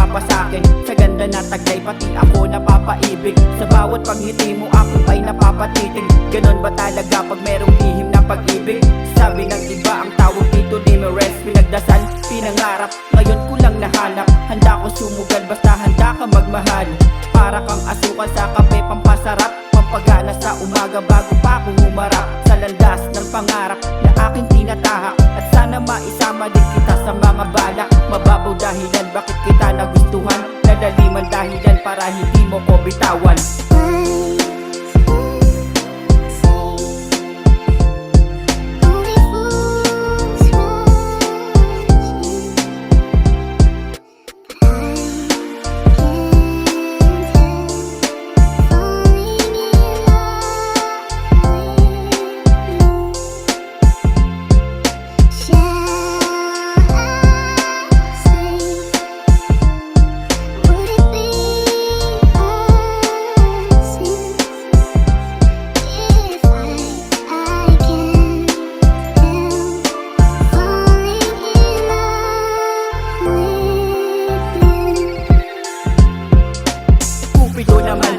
nagpapasakin. Sa ganda na taglay pati ako napapaibig. Sa bawat pagngiti mo ako ay napapatitig. Ganon ba talaga pag merong lihim na pag-ibig? Sabi ng iba ang tawag dito limerence. Pinagdasal, pinangarap, ngayon ko lang nahanap. Handa ko sumugal basta handa ka magmahal. Para kang asukal sa kape, pampasarap, pampagana sa umaga bago pa ako humarap sa landas ng pangarap na aking tinatahak. At sana maisama din kita sa mga balak. Mababaw dahilan bakit kita nagustuhan, nadaliman dahilan para hindi mo ko bitawan.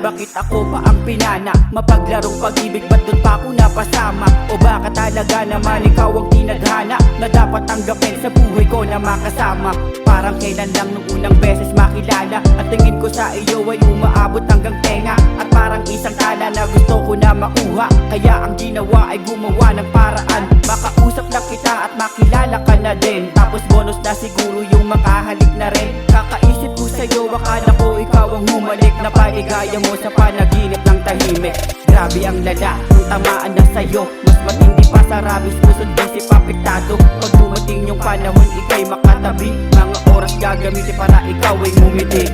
Bakit ako pa ang pinana? Mapaglarong pag-ibig, ba't doon pa ako napasama? O baka talaga naman ikaw ang tinadhana na dapat tanggapin sa buhay ko na makasama? Parang kailan lang nung unang beses makilala, at tingin ko sa iyo ay umaabot hanggang tenga. At parang isang tala na gusto ko na makuha, kaya ang ginawa ay gumawa ng paraan. Makausap lang kita at makilala ka na din, tapos bonus na siguro yung makahalik na rin. Kakaisip ko sa'yo, akala ko ikaw ang humalik, na paligaya mo sa panaginip ng tahimik. Grabe ang lala, kung tamaan na sa'yo, mas matindi pa sa rabis, pusod isip apektado. Pag dumating yung panahon, ika'y makatabi, mga oras gagamitin para ikaw ay ngumiti.